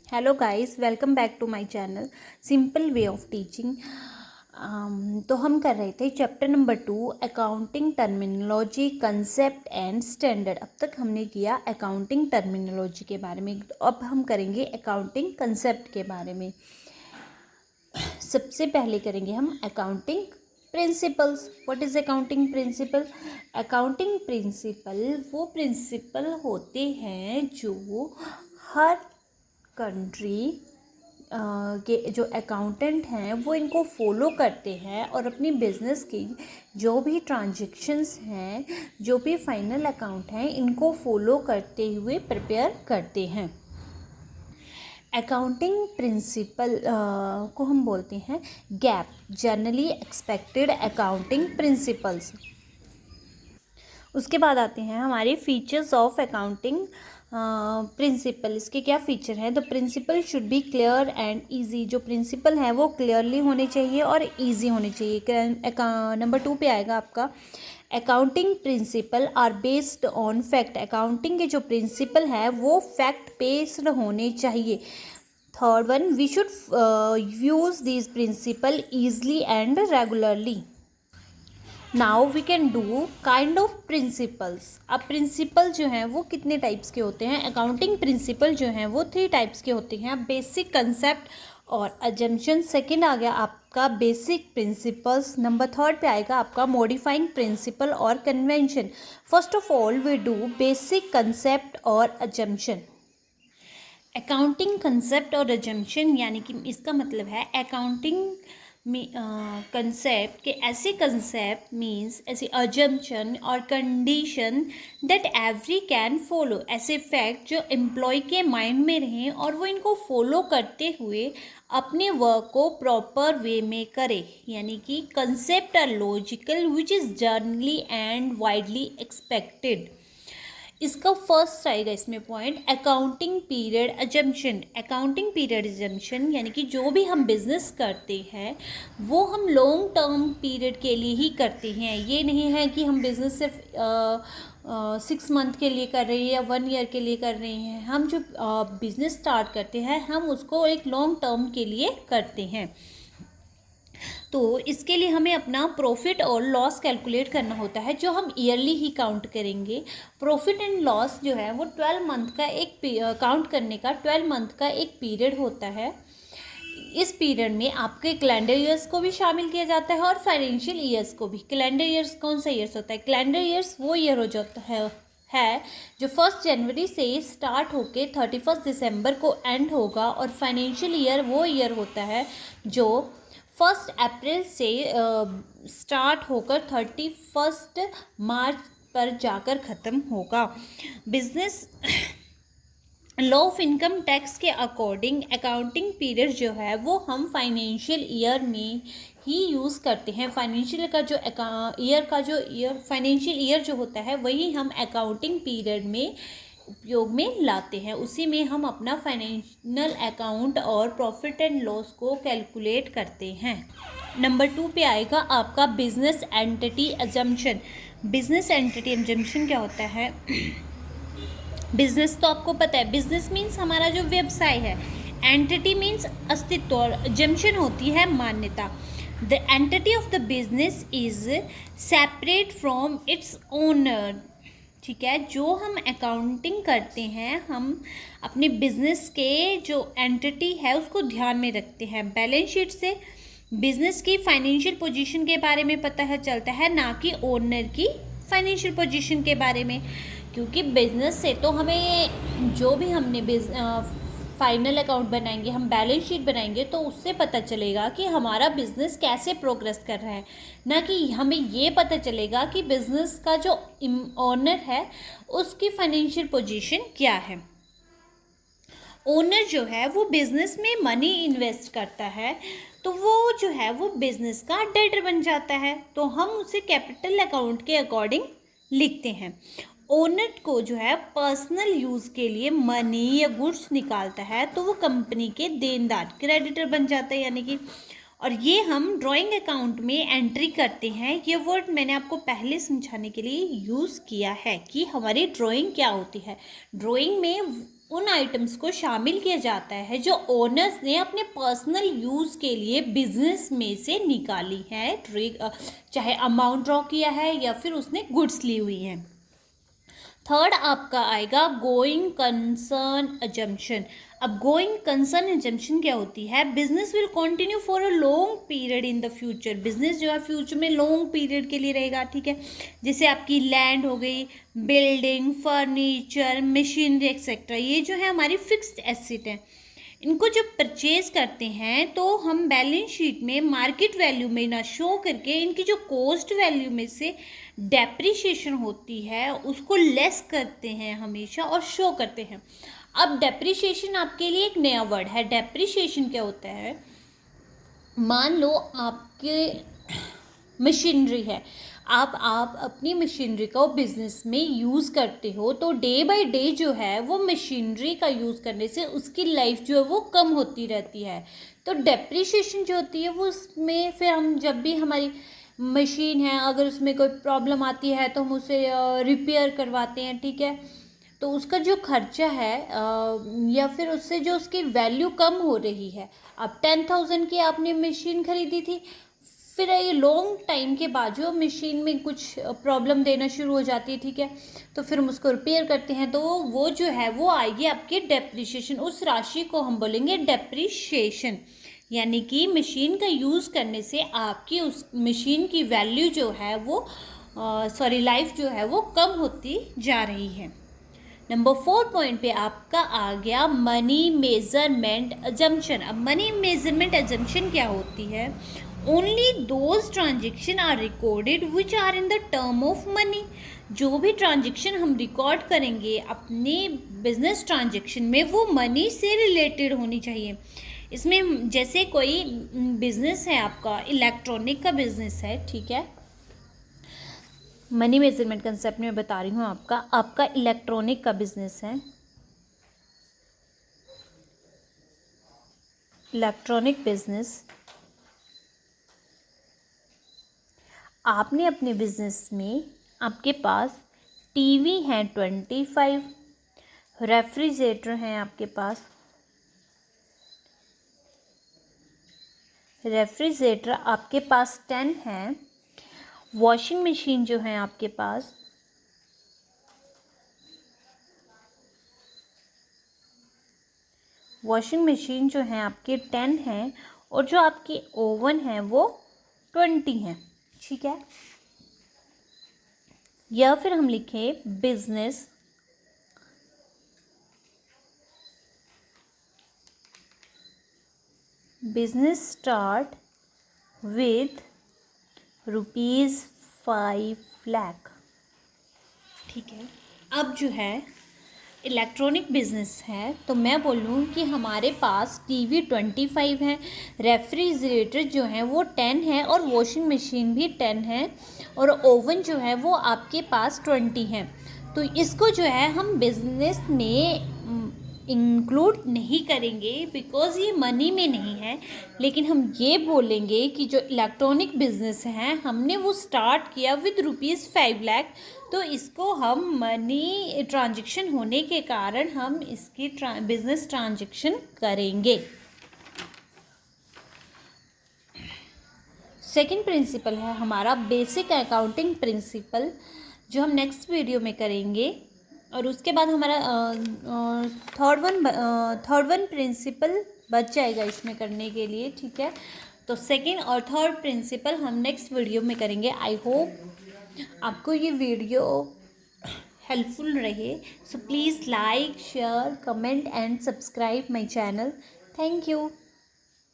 Hello guys, welcome back to my channel simple way of teaching. तो हम कर रहे थे chapter number 2 accounting terminology concept and standard. अब तक हमने किया अकाउंटिंग टर्मिनोलॉजी के बारे में, तो अब हम करेंगे अकाउंटिंग कंसेप्ट के बारे में। सबसे पहले करेंगे हम accounting principles. What is accounting principle? Accounting principle वो प्रिंसिपल होते हैं जो हर कंट्री के जो अकाउंटेंट हैं वो इनको फॉलो करते हैं और अपनी बिजनेस की जो भी ट्रांजैक्शंस हैं, जो भी फाइनल अकाउंट हैं, इनको फॉलो करते हुए प्रिपेयर करते हैं। अकाउंटिंग प्रिंसिपल को हम बोलते हैं gap, generally expected accounting principles. उसके बाद आते हैं हमारे फीचर्स ऑफ अकाउंटिंग प्रिंसिपल। इसके क्या फ़ीचर हैं? The principle should be clear and easy. जो प्रिंसिपल हैं वो क्लियरली होने चाहिए और इजी होने चाहिए। नंबर 2 पे आएगा आपका accounting principle are based on fact. Accounting के जो प्रिंसिपल हैं वो फैक्ट बेस्ड होने चाहिए। Third one, we should use this principle easily and regularly. Now we can do kind of principles. अब प्रिंसिपल जो हैं वो कितने टाइप्स के होते हैं? अकाउंटिंग प्रिंसिपल जो हैं वो 3 टाइप्स के होते हैं, बेसिक, कंसेप्ट और अजम्पशन। सेकंड आ गया आपका बेसिक प्रिंसिपल्स। नंबर 3 पे आएगा आपका मॉडिफाइंग प्रिंसिपल और convention. First of all we do basic, concept और अजम्पशन। अकाउंटिंग कंसेप्ट और अजम्पशन यानी कि इसका मतलब है अकाउंटिंग में कंसेप्ट के ऐसे कंसेप्ट मीन्स ऐसे अजम्पशन और condition that every can follow. ऐसे फैक्ट जो एम्प्लॉय के माइंड में रहें और वो इनको फॉलो करते हुए अपने वर्क को प्रॉपर वे में करे। यानी कि concept are logical which is generally and widely expected. इसका फर्स्ट आएगा इसमें point accounting period assumption. Accounting period assumption यानी कि जो भी हम बिजनेस करते हैं वो हम लॉन्ग टर्म पीरियड के लिए ही करते हैं। ये नहीं है कि हम बिज़नेस सिर्फ 6 मंथ के लिए कर रहे हैं या 1 ईयर के लिए कर रहे हैं। हम जो बिज़नेस स्टार्ट करते हैं हम उसको एक लॉन्ग टर्म के लिए करते हैं। तो इसके लिए हमें अपना प्रॉफिट और लॉस कैलकुलेट करना होता है जो हम ईयरली ही काउंट करेंगे। प्रॉफिट एंड लॉस जो है वो 12 मंथ का एक काउंट करने का 12 मंथ का एक पीरियड होता है। इस पीरियड में आपके कैलेंडर ईयर्स को भी शामिल किया जाता है और फाइनेंशियल ईयर्स को भी। कैलेंडर ईयर्स कौन सा ईयर्स होता है? कैलेंडर ईयर्स वो ईयर हो जाता है जो 1 जनवरी से स्टार्ट होके 31 दिसंबर को एंड होगा, और फाइनेंशियल ईयर वो ईयर होता है जो 1 अप्रैल से स्टार्ट होकर 31 मार्च पर जाकर ख़त्म होगा। Business law of income tax के अकॉर्डिंग अकाउंटिंग पीरियड जो है वो हम फाइनेंशियल ईयर में ही यूज़ करते हैं। फाइनेंशियल का जो फाइनेंशियल ईयर जो होता है वही हम अकाउंटिंग पीरियड में उपयोग में लाते हैं। उसी में हम अपना फाइनेंशियल अकाउंट और प्रॉफिट एंड लॉस को कैलकुलेट करते हैं। नंबर 2 पे आएगा आपका business entity assumption. Business entity assumption क्या होता है? बिजनेस तो आपको पता है, बिजनेस मीन्स हमारा जो व्यवसाय है, एंटिटी मीन्स अस्तित्व और अजम्पशन होती है मान्यता। The entity of the business is separate from its owner. ठीक है, जो हम अकाउंटिंग करते हैं हम अपने बिजनेस के जो एंटिटी है उसको ध्यान में रखते हैं। बैलेंस शीट से बिजनेस की फाइनेंशियल पोजीशन के बारे में पता है चलता है, ना कि ओनर की फाइनेंशियल पोजीशन के बारे में। क्योंकि बिजनेस से तो हमें जो भी हमने फाइनल अकाउंट बनाएंगे, हम बैलेंस शीट बनाएंगे, तो उससे पता चलेगा कि हमारा बिजनेस कैसे प्रोग्रेस कर रहा है, ना कि हमें ये पता चलेगा कि बिजनेस का जो ओनर है उसकी फाइनेंशियल पोजीशन क्या है। ओनर जो है वो बिजनेस में मनी इन्वेस्ट करता है तो वो जो है वो बिजनेस का डेटर बन जाता है, तो हम उसे कैपिटल अकाउंट के अकॉर्डिंग लिखते हैं। ओनर को जो है पर्सनल यूज़ के लिए मनी या गुड्स निकालता है तो वो कंपनी के देनदार, क्रेडिटर बन जाता है यानी कि। और ये हम ड्राइंग अकाउंट में एंट्री करते हैं। ये वर्ड मैंने आपको पहले समझाने के लिए यूज़ किया है कि हमारी ड्राइंग क्या होती है। ड्राइंग में उन आइटम्स को शामिल किया जाता है जो ओनर्स ने अपने पर्सनल यूज़ के लिए बिजनेस में से निकाली है, चाहे अमाउंट ड्रॉ किया है या फिर उसने गुड्स ली हुई हैं। थर्ड आपका आएगा गोइंग कंसर्न अजम्पशन। अब गोइंग कंसर्न अजम्पशन क्या होती है? Business will continue for a long period in the future. Business जो है फ्यूचर में लॉन्ग पीरियड के लिए रहेगा, ठीक है। जैसे आपकी लैंड हो गई, बिल्डिंग, फर्नीचर, मशीनरी एक्सेट्रा, ये जो है हमारी फिक्स्ड एसेट है। इनको जब परचेज करते हैं तो हम बैलेंस शीट में मार्केट वैल्यू में ना शो करके इनकी जो कॉस्ट वैल्यू में से डेप्रिसिएशन होती है उसको लेस करते हैं हमेशा और शो करते हैं। अब डेप्रिसिएशन आपके लिए एक नया वर्ड है। डेप्रिसिएशन क्या होता है? मान लो आपके मशीनरी है, आप अपनी मशीनरी का बिजनेस में यूज़ करते हो, तो डे बाय डे जो है वो मशीनरी का यूज़ करने से उसकी लाइफ जो है वो कम होती रहती है। तो डेप्रिसिएशन जो होती है वो उसमें फिर हम जब भी हमारी मशीन है अगर उसमें कोई प्रॉब्लम आती है तो हम उसे रिपेयर करवाते हैं, ठीक है। तो उसका जो खर्चा है या फिर उससे जो उसकी वैल्यू कम हो रही है, अब 10,000 की आपने मशीन खरीदी थी, फिर ये लॉन्ग टाइम के बाद जो मशीन में कुछ प्रॉब्लम देना शुरू हो जाती है, ठीक है, तो फिर हम उसको रिपेयर करते हैं, तो वो जो है वो आएगी आपकी डेप्रिसिएशन। उस राशि को हम बोलेंगे डेप्रिसिएशन, यानी कि मशीन का यूज़ करने से आपकी उस मशीन की वैल्यू जो है वो लाइफ जो है वो कम होती जा रही है। नंबर 4 पॉइंट पे आपका आ गया मनी मेजरमेंट अजम्पशन। अब मनी मेजरमेंट अजम्पशन क्या होती है? Only those transaction are recorded which are in the term of money. जो भी ट्रांजेक्शन हम रिकॉर्ड करेंगे अपने बिजनेस ट्रांजेक्शन में वो मनी से रिलेटेड होनी चाहिए। इसमें जैसे कोई बिजनेस है, आपका इलेक्ट्रॉनिक का बिजनेस है, ठीक है, मनी मेजरमेंट कंसेप्ट में बता रही हूँ। आपका इलेक्ट्रॉनिक का बिजनेस है, इलेक्ट्रॉनिक बिजनेस, आपने अपने बिजनेस में आपके पास टीवी है 25, रेफ्रिजरेटर हैं आपके पास, रेफ्रिजरेटर आपके पास 10 है, वॉशिंग मशीन जो है आपके पास वॉशिंग मशीन जो है आपके 10 हैं, और जो आपके ओवन है वो 20 हैं, ठीक है। या फिर हम लिखें बिजनेस स्टार्ट विथ ₹5 लाख, ठीक है। अब जो है इलेक्ट्रॉनिक बिजनेस है, तो मैं बोलूँ कि हमारे पास टीवी 25 है, रेफ्रिजरेटर जो है वो 10 है, और वॉशिंग मशीन भी 10 है, और ओवन जो है वो आपके पास 20 है। तो इसको जो है हम बिजनेस में इंक्लूड नहीं करेंगे बिकॉज़ ये मनी में नहीं है, लेकिन हम ये बोलेंगे कि जो इलेक्ट्रॉनिक बिजनेस है हमने वो स्टार्ट किया विद ₹5 लाख, तो इसको हम मनी ट्रांजैक्शन होने के कारण हम इसकी बिजनेस ट्रांजैक्शन करेंगे। सेकंड प्रिंसिपल है हमारा बेसिक अकाउंटिंग प्रिंसिपल, जो हम नेक्स्ट वीडियो में करेंगे, और उसके बाद हमारा थर्ड वन प्रिंसिपल बच जाएगा इसमें करने के लिए, ठीक है। तो सेकंड और थर्ड प्रिंसिपल हम नेक्स्ट वीडियो में करेंगे। आई होप आपको ये वीडियो हेल्पफुल रहे, so please like, share, comment and subscribe my channel. Thank you.